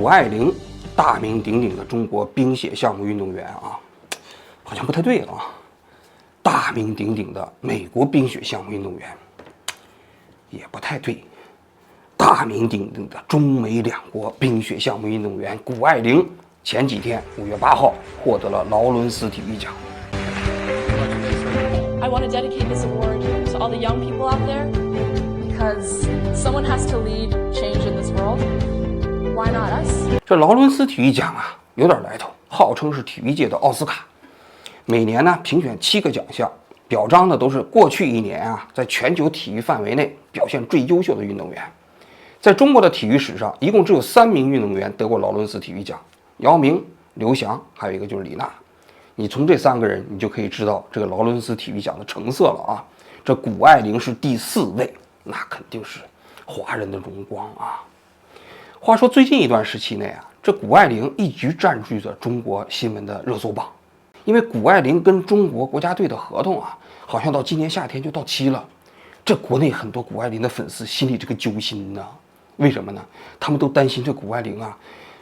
谷爱凌，大名鼎鼎的中国冰雪项目运动员啊，好像不太对啊。大名鼎鼎的美国冰雪项目运动员也不太对。大名鼎鼎的中美两国冰雪项目运动员谷爱凌，前几天5月8号获得了劳伦斯体育奖。I want to dedicate this award to all the young people out there because someone has to lead change in this world. Why not us? 这劳伦斯体育奖啊，有点来头，号称是体育界的奥斯卡。每年呢评选7个奖项，表彰的都是过去1年啊在全球体育范围内表现最优秀的运动员。在中国的体育史上，一共只有3名运动员得过劳伦斯体育奖：姚明、刘翔，还有一个就是李娜。你从这3个人，你就可以知道这个劳伦斯体育奖的成色了啊。这谷爱凌是第4位，那肯定是华人的荣光啊。话说最近一段时期内啊，这谷爱凌一直占据着中国新闻的热搜榜，因为谷爱凌跟中国国家队的合同啊，好像到今年夏天就到期了。这国内很多谷爱凌的粉丝心里这个揪心呢。为什么呢？他们都担心这谷爱凌啊，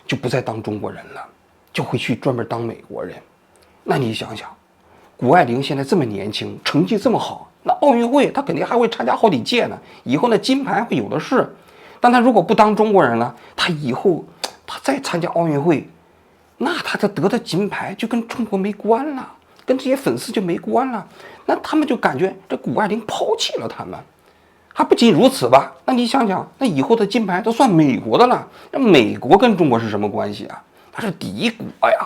就不再当中国人了，就会去专门当美国人。那你想想，谷爱凌现在这么年轻，成绩这么好，那奥运会她肯定还会参加好几届呢，以后那金牌会有的是。但她如果不当中国人呢，她以后她再参加奥运会，那她得的金牌就跟中国没关了，跟这些粉丝就没关了。那他们就感觉这谷爱凌抛弃了他们。还不仅如此吧，那你想想，那以后的金牌都算美国的了。那美国跟中国是什么关系啊？它是敌国呀，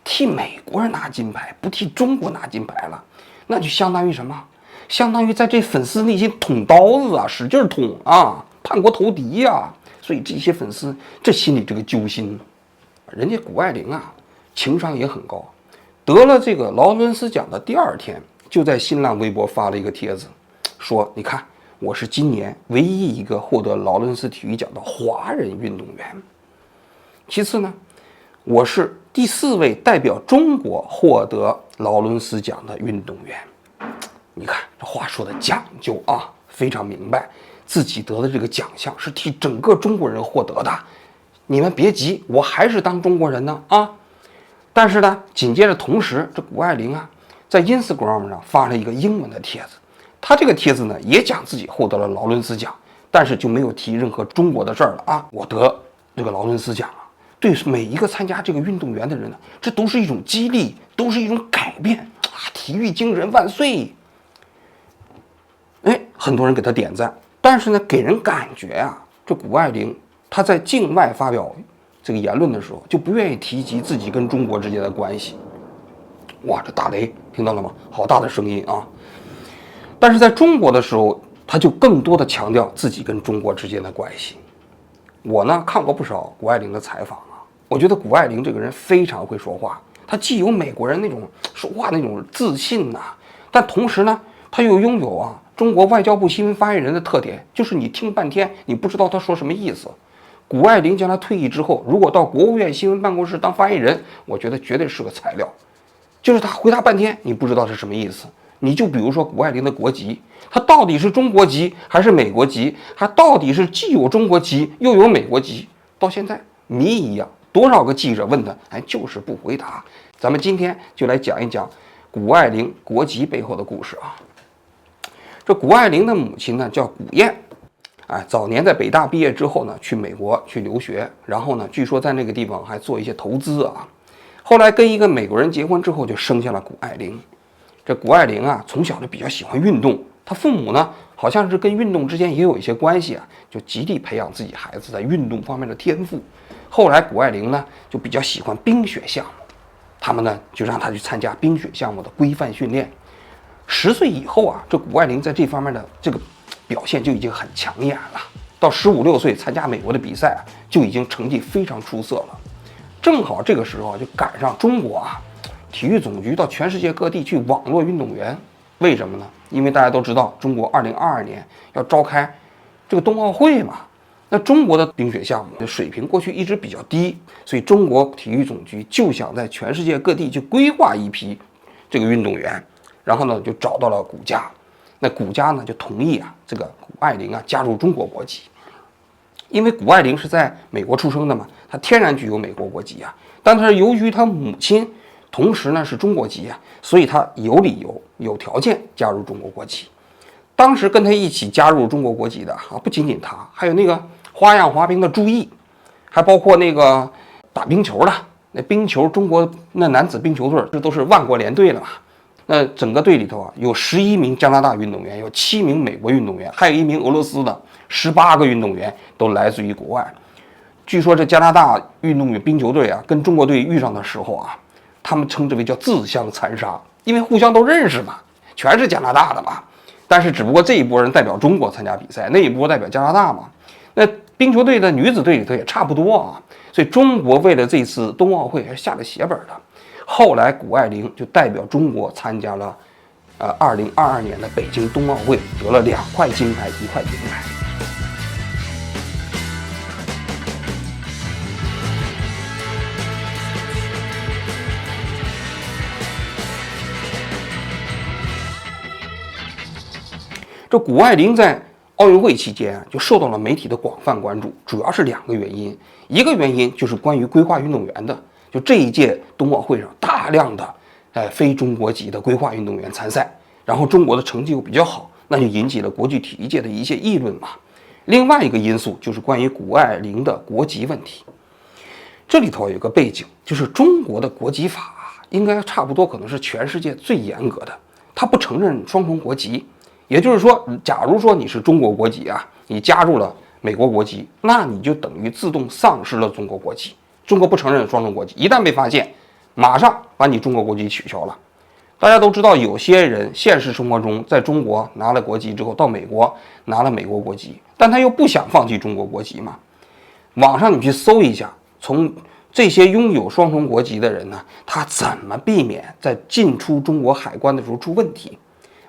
替美国人拿金牌，不替中国拿金牌了，那就相当于什么？相当于在这粉丝内心捅刀子啊，使劲捅啊，叛国投敌呀。所以这些粉丝这心里这个揪心，人家谷爱凌啊，情商也很高，得了这个劳伦斯奖的第2天，就在新浪微博发了一个帖子，说你看。我是今年唯一一个获得劳伦斯体育奖的华人运动员。其次呢，我是第4位代表中国获得劳伦斯奖的运动员。你看这话说的讲究啊，非常明白，自己得的这个奖项是替整个中国人获得的。你们别急，我还是当中国人呢啊！但是呢，紧接着同时，这谷爱凌啊，在 Instagram 上发了一个英文的帖子。他这个帖子呢，也讲自己获得了劳伦斯奖，但是就没有提任何中国的事儿了啊！我得这个劳伦斯奖啊，对每一个参加这个运动员的人呢，这都是一种激励，都是一种改变啊！体育精神万岁！哎，很多人给他点赞，但是呢，给人感觉啊，这谷爱凌她在境外发表这个言论的时候，就不愿意提及自己跟中国之间的关系。哇，这大雷听到了吗？好大的声音啊！但是在中国的时候，他就更多的强调自己跟中国之间的关系。我呢看过不少谷爱凌的采访啊，我觉得谷爱凌这个人非常会说话，他既有美国人那种说话那种自信呐，但同时呢，他又拥有啊中国外交部新闻发言人的特点，就是你听半天你不知道他说什么意思。谷爱凌将来退役之后，如果到国务院新闻办公室当发言人，我觉得绝对是个材料，就是他回答半天你不知道是什么意思。你就比如说谷爱凌的国籍，她到底是中国籍还是美国籍？还到底是既有中国籍又有美国籍？到现在谜一样，多少个记者问她，还就是不回答。咱们今天就来讲一讲谷爱凌国籍背后的故事啊。这谷爱凌的母亲呢叫谷燕，早年在北大毕业之后呢，去美国去留学，然后呢，据说在那个地方还做一些投资啊。后来跟一个美国人结婚之后，就生下了谷爱凌。这谷爱凌啊，从小就比较喜欢运动，她父母呢，好像是跟运动之间也有一些关系啊，就极力培养自己孩子在运动方面的天赋。后来谷爱凌呢，就比较喜欢冰雪项目，他们呢就让她去参加冰雪项目的规范训练。10岁以后啊，这谷爱凌在这方面的这个表现就已经很抢眼了。到15、16岁参加美国的比赛啊，就已经成绩非常出色了。正好这个时候就赶上中国啊。体育总局到全世界各地去网络运动员，为什么呢？因为大家都知道，中国2022年要召开这个冬奥会嘛。那中国的冰雪项目的水平过去一直比较低，所以中国体育总局就想在全世界各地去规划一批这个运动员，然后呢就找到了谷家。那谷家呢就同意啊，这个谷爱凌啊加入中国国籍。因为谷爱凌是在美国出生的嘛，他天然具有美国国籍啊，但是由于他母亲同时呢是中国籍啊，所以他有理由、有条件加入中国国籍。当时跟他一起加入中国国籍的啊，不仅仅他，还有那个花样滑冰的朱毅，还包括那个打冰球的那冰球中国那男子冰球队，这都是万国联队了嘛。那整个队里头啊，有11名加拿大运动员，有7名美国运动员，还有1名俄罗斯的，18个运动员都来自于国外。据说这加拿大运动员冰球队啊，跟中国队遇上的时候啊，他们称之为叫自相残杀，因为互相都认识嘛，全是加拿大的嘛。但是只不过这一波人代表中国参加比赛，那一波代表加拿大嘛。那冰球队的女子队里头也差不多啊。所以中国为了这次冬奥会还是下了血本的。后来谷爱凌就代表中国参加了2022年的北京冬奥会，得了2块金牌1块银牌。这谷爱凌在奥运会期间就受到了媒体的广泛关注，主要是2个原因。一个原因就是关于规划运动员的，就这一届冬奥会上大量的非中国籍的规划运动员参赛，然后中国的成绩又比较好，那就引起了国际体育界的一些议论嘛。另外一个因素就是关于谷爱凌的国籍问题，这里头有个背景，就是中国的国籍法应该差不多可能是全世界最严格的，它不承认双重国籍。也就是说，假如说你是中国国籍啊，你加入了美国国籍，那你就等于自动丧失了中国国籍。中国不承认双重国籍，一旦被发现，马上把你中国国籍取消了。大家都知道，有些人现实生活中在中国拿了国籍之后，到美国拿了美国国籍，但他又不想放弃中国国籍嘛。网上你去搜一下，从这些拥有双重国籍的人呢，他怎么避免在进出中国海关的时候出问题？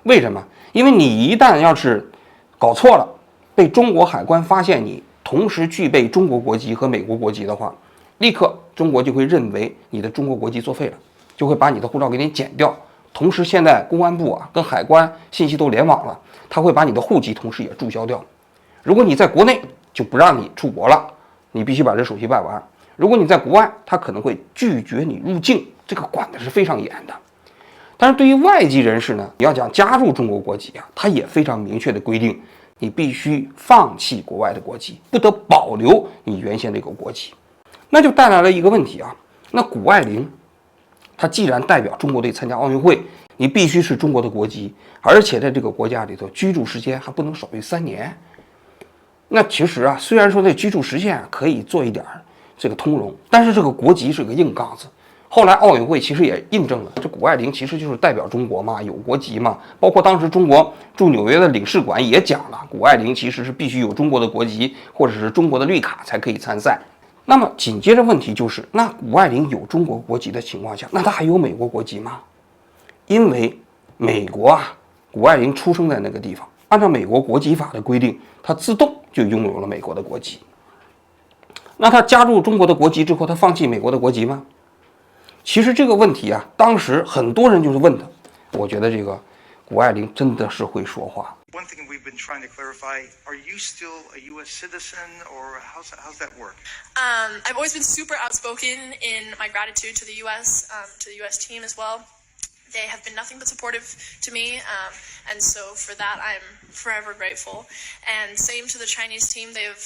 为什么？因为你一旦要是搞错了，被中国海关发现你同时具备中国国籍和美国国籍的话，立刻中国就会认为你的中国国籍作废了，就会把你的护照给你剪掉。同时，现在公安部跟海关信息都联网了，他会把你的户籍同时也注销掉。如果你在国内，就不让你出国了，你必须把这手续办完。如果你在国外，他可能会拒绝你入境，这个管的是非常严的。但是对于外籍人士呢，你要想加入中国国籍啊，它也非常明确的规定，你必须放弃国外的国籍，不得保留你原先这个国籍。那就带来了一个问题啊，那谷爱凌她既然代表中国队参加奥运会，你必须是中国的国籍，而且在这个国家里头居住时间还不能少于3年。那其实啊，虽然说这居住时间可以做一点这个通融，但是这个国籍是个硬杠子。后来奥运会其实也印证了，这谷爱凌其实就是代表中国嘛，有国籍嘛。包括当时中国驻纽约的领事馆也讲了，谷爱凌其实是必须有中国的国籍或者是中国的绿卡才可以参赛。那么紧接着问题就是，那谷爱凌有中国国籍的情况下，那她还有美国国籍吗？因为美国啊，谷爱凌出生在那个地方，按照美国国籍法的规定，她自动就拥有了美国的国籍。那她加入中国的国籍之后，她放弃美国的国籍吗？其实这个问题啊，当时很多人就是问他，我觉得这个谷爱凌真的是会说话。One thing we've been trying to clarify, are you still a U.S. citizen or how's that work? I've always been super outspoken in my gratitude to the U.S., to the U.S. team as well. They have been nothing but supportive to me, and so for that I'm forever grateful. And same to the Chinese team; they have,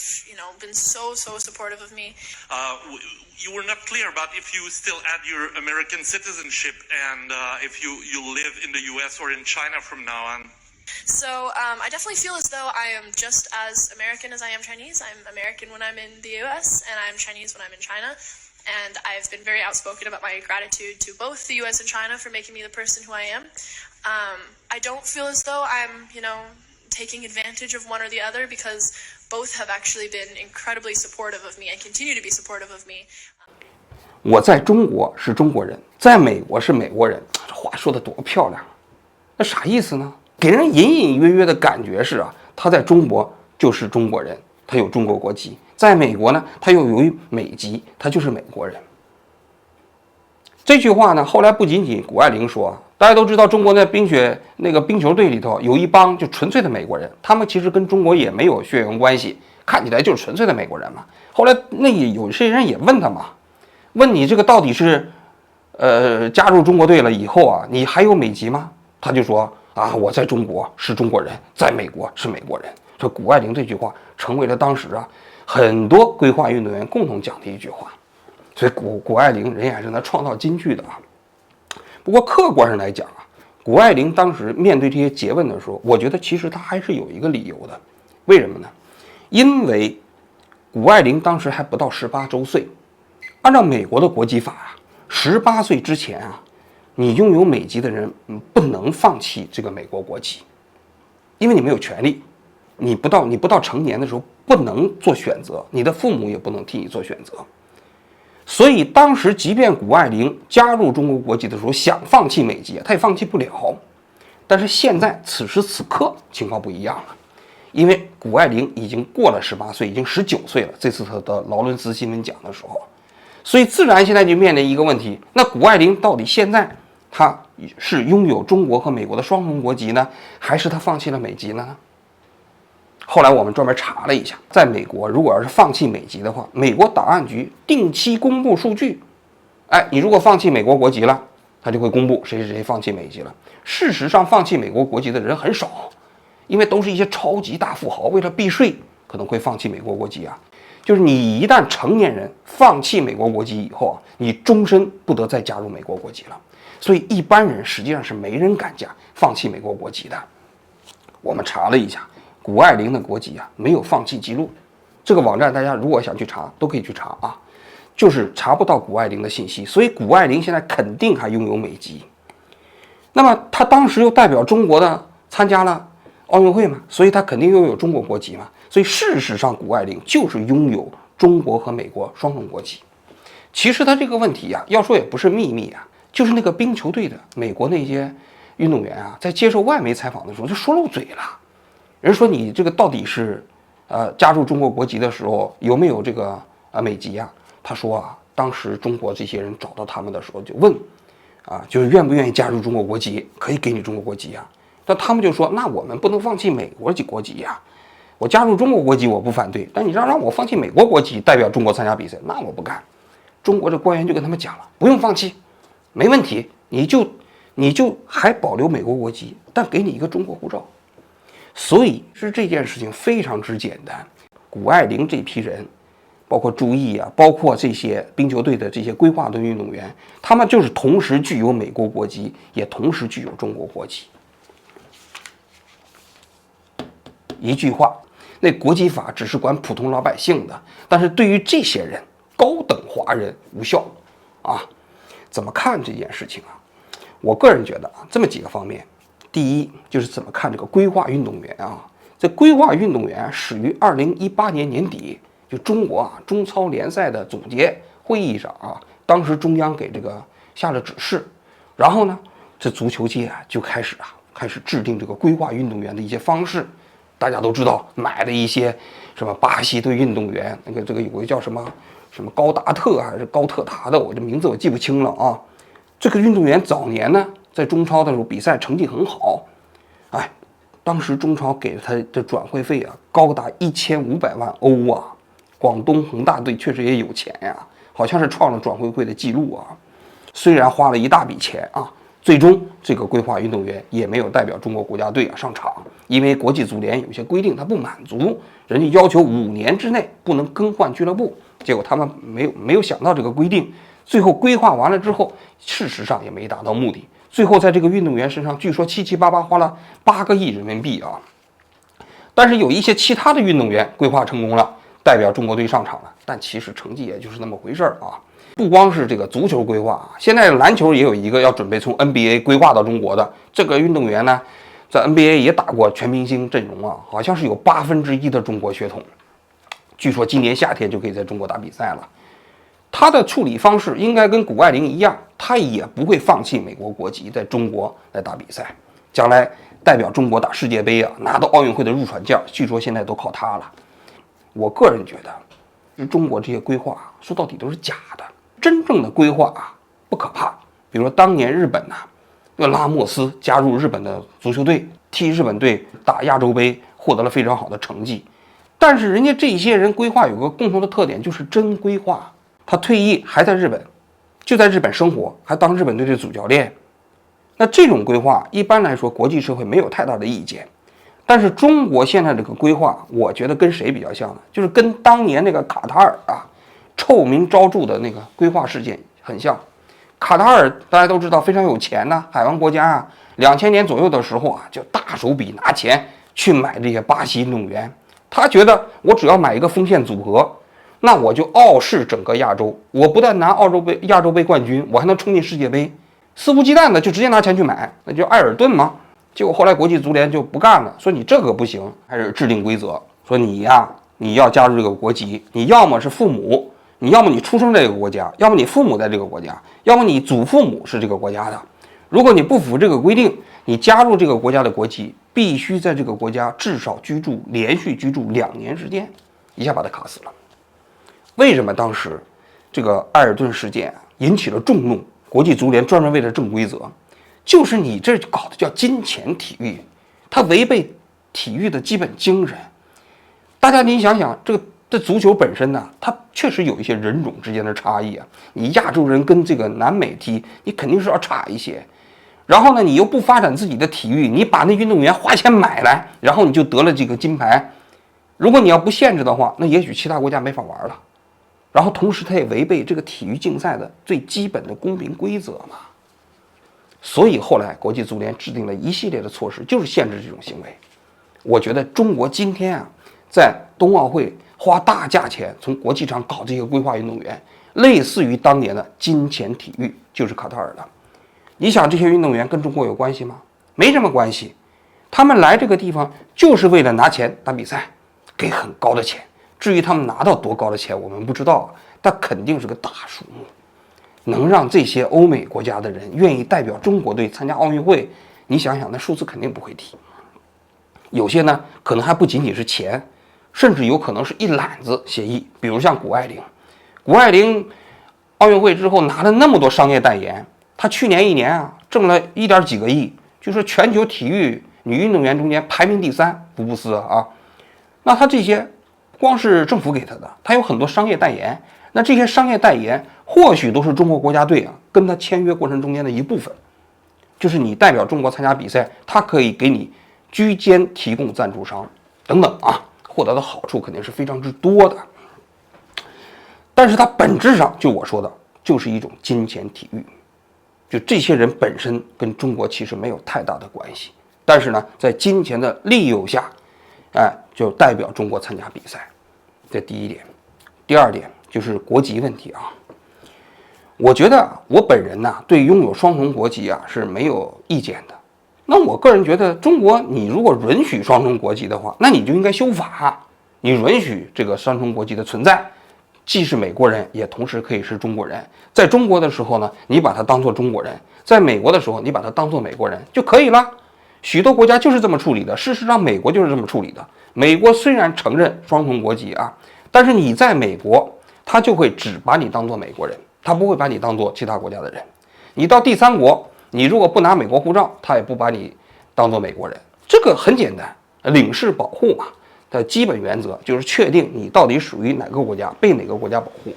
been so supportive of me. You were not clear about if you still add your American citizenship and if you live in the U.S. or in China from now on. So I definitely feel as though I am just as American as I am Chinese. I'm American when I'm in the U.S. and I'm Chinese when I'm in China. And I've been very outspoken about my gratitude to both the U.S. and China for making me the person who I am. I don't feel as though I'm, taking advantage of one or the other because both have actually been incredibly supportive of me and continue to be supportive of me. 我在中国是中国人，在美国是美国人，这话说的多漂亮！那啥意思呢？给人隐隐约约的感觉是啊，他在中国就是中国人，他有中国国籍。在美国呢，他又由于美籍，他就是美国人。这句话呢，后来不仅仅谷爱凌说，大家都知道，中国的冰球队里头有一帮就纯粹的美国人，他们其实跟中国也没有血缘关系，看起来就是纯粹的美国人嘛。后来那有些人也问他嘛，问你这个到底是加入中国队了以后啊，你还有美籍吗？他就说啊，我在中国是中国人，在美国是美国人。这谷爱凌这句话成为了当时啊很多规划运动员共同讲的一句话。所以谷爱凌人也是能创造金句的啊。不过客观上来讲啊，谷爱凌当时面对这些诘问的时候，我觉得其实她还是有一个理由的。为什么呢？因为谷爱凌当时还不到18周岁，按照美国的国籍法啊，18岁之前啊，你拥有美籍的人不能放弃这个美国国籍，因为你没有权利，你不到成年的时候不能做选择，你的父母也不能替你做选择。所以当时即便谷爱凌加入中国国籍的时候想放弃美籍，她也放弃不了。但是现在此时此刻情况不一样了，因为谷爱凌已经过了18岁，已经19岁了。这次她得劳伦斯新闻奖的时候，所以自然现在就面临一个问题：那谷爱凌到底现在她是拥有中国和美国的双重国籍呢，还是她放弃了美籍呢？后来我们专门查了一下，在美国，如果要是放弃美籍的话，美国档案局定期公布数据。你如果放弃美国国籍了，他就会公布谁谁谁放弃美籍了。事实上，放弃美国国籍的人很少，因为都是一些超级大富豪，为了避税可能会放弃美国国籍啊。就是你一旦成年人放弃美国国籍以后啊，你终身不得再加入美国国籍了。所以一般人实际上是没人敢放弃美国国籍的。我们查了一下，谷爱凌的国籍啊没有放弃记录，这个网站大家如果想去查都可以去查啊，就是查不到谷爱凌的信息，所以谷爱凌现在肯定还拥有美籍。那么她当时又代表中国的参加了奥运会嘛，所以她肯定拥有中国国籍嘛，所以事实上谷爱凌就是拥有中国和美国双重国籍。其实她这个问题啊，要说也不是秘密啊，就是那个冰球队的美国那些运动员啊，在接受外媒采访的时候就说漏嘴了。人说你这个到底是加入中国国籍的时候有没有这个美籍啊？他说啊，当时中国这些人找到他们的时候就问就是愿不愿意加入中国国籍，可以给你中国国籍啊。但他们就说，那我们不能放弃美国国籍呀，我加入中国国籍我不反对，但你让我放弃美国国籍代表中国参加比赛，那我不干。中国的官员就跟他们讲了，不用放弃，没问题，你就还保留美国国籍，但给你一个中国护照。所以是这件事情非常之简单。谷爱凌这批人，包括朱毅啊，包括这些冰球队的这些规划队运动员，他们就是同时具有美国国籍，也同时具有中国国籍。一句话，那国籍法只是管普通老百姓的，但是对于这些人，高等华人无效啊。怎么看这件事情啊？我个人觉得啊，这么几个方面。第一就是怎么看这个规划运动员啊？这规划运动员始于2018年年底，就中国中超联赛的总结会议上啊，当时中央给这个下了指示，然后呢，这足球界就开始制定这个规划运动员的一些方式。大家都知道，买了一些什么巴西队运动员，这个有个叫什么高达特还是高特达的，我这名字我记不清了啊。这个运动员早年呢，在中超的时候比赛成绩很好，当时中超给他的转会费啊高达1500万欧啊，广东恒大队确实也有钱呀，好像是创了转会费的记录啊。虽然花了一大笔钱啊，最终这个规划运动员也没有代表中国国家队上场，因为国际足联有些规定他不满足，人家要求5年之内不能更换俱乐部，结果他们没有想到这个规定，最后规划完了之后，事实上也没达到目的。最后在这个运动员身上，据说七八八花了8个亿人民币啊。但是有一些其他的运动员规划成功了，代表中国队上场了，但其实成绩也就是那么回事啊。不光是这个足球规划，现在篮球也有一个要准备从 NBA 规划到中国的这个运动员呢，在 NBA 也打过全明星阵容啊，好像是有1/8的中国血统，据说今年夏天就可以在中国打比赛了。他的处理方式应该跟谷爱凌一样，他也不会放弃美国国籍，在中国来打比赛，将来代表中国打世界杯啊，拿到奥运会的入场券，据说现在都靠他了。我个人觉得，中国这些规划说到底都是假的，真正的规划不可怕。比如说当年日本拉莫斯加入日本的足球队，替日本队打亚洲杯，获得了非常好的成绩。但是人家这些人规划有个共同的特点，就是真规划。他退役还在日本，就在日本生活，还当日本队的主教练。那这种规划一般来说国际社会没有太大的意见。但是中国现在这个规划，我觉得跟谁比较像呢？就是跟当年那个卡塔尔啊臭名昭著的那个规划事件很像。卡塔尔大家都知道非常有钱呐，海湾国家啊，2000年左右的时候啊，就大手笔拿钱去买这些巴西运动员。他觉得我只要买一个锋线组合，那我就傲视整个亚洲。我不但拿亚洲杯冠军，我还能冲进世界杯。肆无忌惮的就直接拿钱去买，那就埃尔顿嘛。结果后来国际足联就不干了，说你这个不行，还是制定规则，说你要加入这个国籍，你要么是父母，你要么你出生在这个国家，要么你父母在这个国家，要么你祖父母是这个国家的。如果你不符合这个规定，你加入这个国家的国籍，必须在这个国家至少连续居住2年时间，一下把他卡死了。为什么当时这个埃尔顿事件引起了众怒？国际足联专门为了正规则，就是你这搞的叫金钱体育，它违背体育的基本精神。大家你想想，这足球本身呢，它确实有一些人种之间的差异啊。你亚洲人跟这个南美踢，你肯定是要差一些。然后呢，你又不发展自己的体育，你把那运动员花钱买来，然后你就得了这个金牌。如果你要不限制的话，那也许其他国家没法玩了。然后同时它也违背这个体育竞赛的最基本的公平规则嘛。所以后来国际足联制定了一系列的措施，就是限制这种行为。我觉得中国今天啊，在冬奥会花大价钱从国际上搞这些规划运动员，类似于当年的金钱体育，就是卡塔尔的。你想这些运动员跟中国有关系吗？没什么关系，他们来这个地方就是为了拿钱打比赛，给很高的钱。至于他们拿到多高的钱，我们不知道，但肯定是个大数目，能让这些欧美国家的人愿意代表中国队参加奥运会。你想想，那数字肯定不会低。有些呢，可能还不仅仅是钱，甚至有可能是一揽子协议。比如像谷爱凌，奥运会之后拿了那么多商业代言，她去年1年啊挣了1点几个亿，就是全球体育女运动员中间排名第3，福布斯啊。那她这些光是政府给她的，她有很多商业代言。那这些商业代言或许都是中国国家队跟她签约过程中间的一部分，就是你代表中国参加比赛，她可以给你居间提供赞助商等等啊，获得的好处肯定是非常之多的。但是它本质上就我说的，就是一种金钱体育。就这些人本身跟中国其实没有太大的关系，但是呢，在金钱的利诱下，就代表中国参加比赛。这第一点。第二点就是国籍问题啊。我觉得我本人呢，对拥有双重国籍是没有意见的。那我个人觉得，中国你如果允许双重国籍的话，那你就应该修法，你允许这个双重国籍的存在，既是美国人，也同时可以是中国人。在中国的时候呢，你把它当作中国人；在美国的时候，你把它当作美国人就可以了。许多国家就是这么处理的，事实上，美国就是这么处理的。美国虽然承认双重国籍但是你在美国，他就会只把你当作美国人，他不会把你当作其他国家的人。你到第3国，你如果不拿美国护照，他也不把你当作美国人。这个很简单，领事保护嘛的基本原则就是确定你到底属于哪个国家，被哪个国家保护。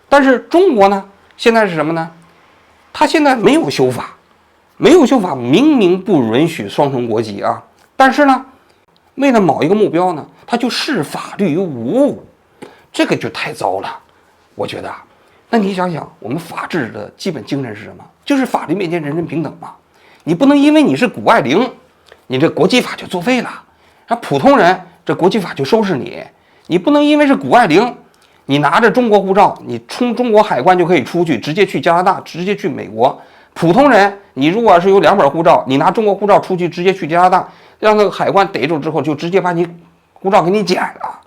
但是中国呢，现在是什么呢？他现在没有修法，明明不允许双重国籍但是呢，为了某一个目标呢，他就视法律于无物，这个就太糟了，我觉得。那你想想，我们法治的基本精神是什么？就是法律面前人人平等嘛。你不能因为你是谷爱凌，你这国际法就作废了，让普通人这国际法就收拾你。你不能因为是谷爱凌，你拿着中国护照，你冲中国海关就可以出去，直接去加拿大，直接去美国。普通人，你如果是有2本护照，你拿中国护照出去，直接去加拿大，让那个海关逮住之后，就直接把你护照给你剪了。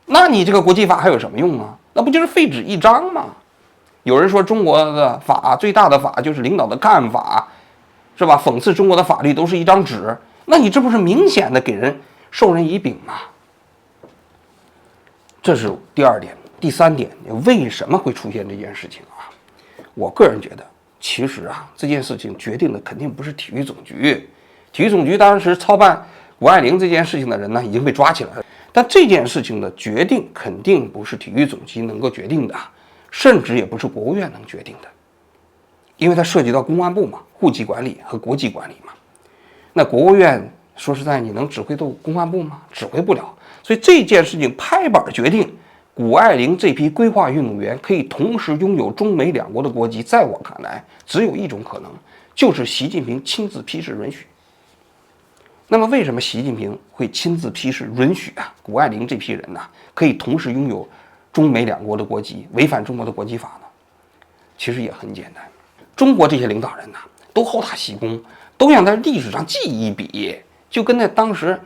那你这个国际法还有什么用啊？那不就是废纸一张吗？有人说中国的法最大的法就是领导的看法，是吧？讽刺中国的法律都是一张纸，那你这不是明显的给人授人以柄吗？这是第2点。第3点，为什么会出现这件事情我个人觉得，其实这件事情决定的肯定不是体育总局。体育总局当时操办谷爱凌这件事情的人呢已经被抓起来了，但这件事情的决定肯定不是体育总局能够决定的，甚至也不是国务院能决定的，因为它涉及到公安部嘛，户籍管理和国籍管理嘛。那国务院说实在，你能指挥到公安部吗？指挥不了。所以这件事情拍板决定，谷爱凌这批规划运动员可以同时拥有中美两国的国籍，在我看来，只有一种可能，就是习近平亲自批示允许。那么为什么习近平会亲自批示允许谷爱凌这批人呢可以同时拥有中美两国的国籍，违反中国的国籍法呢？其实也很简单，中国这些领导人都好大喜功，都想在历史上记一笔，就跟那当时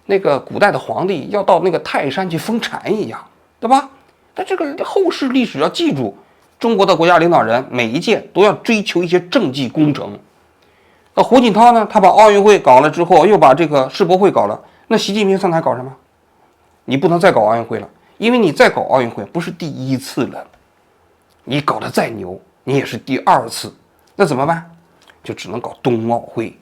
那个古代的皇帝要到那个泰山去封禅一样，对吧？但这个后世历史要记住，中国的国家领导人每一届都要追求一些政绩工程。那胡锦涛呢？他把奥运会搞了之后，又把这个世博会搞了，那习近平上台搞什么？你不能再搞奥运会了，因为你再搞奥运会不是第一次了，你搞得再牛，你也是第二次，那怎么办？就只能搞冬奥会。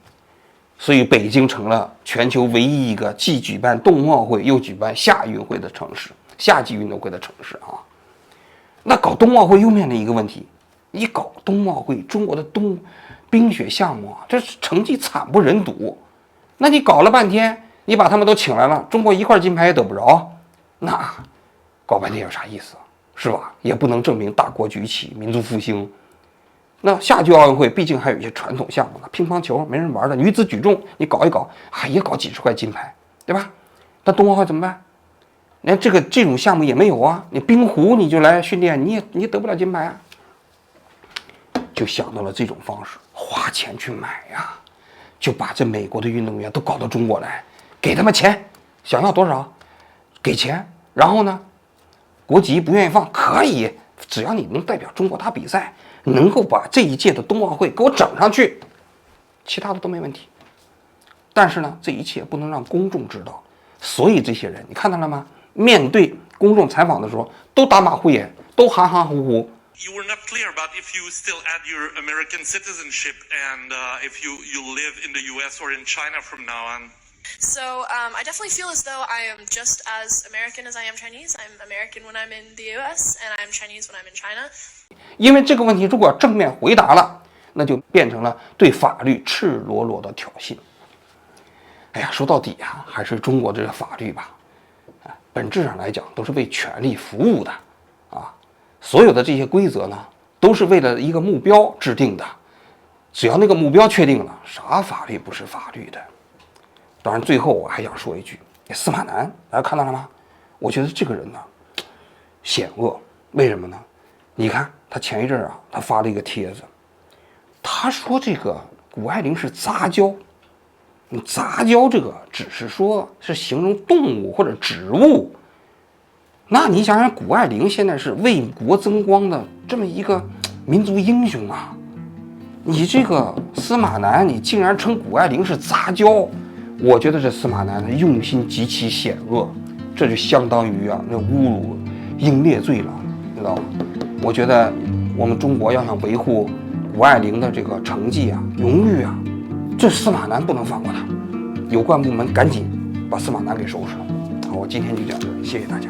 所以北京成了全球唯一一个既举办冬奥会又举办夏运会的城市，夏季运动会的城市啊。那搞冬奥会又面临一个问题，你搞冬奥会，中国的冰雪项目这成绩惨不忍睹。那你搞了半天，你把他们都请来了，中国一块金牌也得不着，那搞半天有啥意思，是吧？也不能证明大国崛起、民族复兴。那夏季奥运会毕竟还有一些传统项目呢，乒乓球没人玩的，女子举重你搞一搞，也搞几十块金牌，对吧？那冬奥会怎么办？连这种项目也没有啊！你冰壶你就来训练，你也得不了金牌啊！就想到了这种方式，花钱去买呀，就把这美国的运动员都搞到中国来，给他们钱，想要多少给钱，然后呢，国籍不愿意放可以，只要你能代表中国打比赛，能够把这一届的冬奥会给我整上去，其他的都没问题。但是呢，这一切不能让公众知道，所以这些人你看到了吗？面对公众采访的时候，都打马虎眼，都含含糊糊。You were not clear about if you still add your American citizenship and if you live in the US or in China from now on. So I definitely feel as though I am just as American as I am Chinese. I'm American when I'm in the US, and I'm Chinese when I'm in China. 因为这个问题如果正面回答了，那就变成了对法律赤裸裸的挑衅。哎呀，说到底还是中国这个法律吧，本质上来讲都是为权力服务的啊。所有的这些规则呢，都是为了一个目标制定的。只要那个目标确定了，啥法律不是法律的？当然，最后我还想说一句，司马南，大家看到了吗？我觉得这个人呢，险恶。为什么呢？你看他前一阵他发了一个帖子，他说这个谷爱凌是杂交。杂交这个只是说是形容动物或者植物，那你想想，谷爱凌现在是为国增光的这么一个民族英雄啊！你这个司马南，你竟然称谷爱凌是杂交，我觉得这司马南的用心极其险恶，这就相当于那侮辱英烈罪了，知道吗？我觉得我们中国要想维护谷爱凌的这个成绩荣誉这司马南不能放过他，有关部门赶紧把司马南给收拾了。好，我今天就讲这，谢谢大家。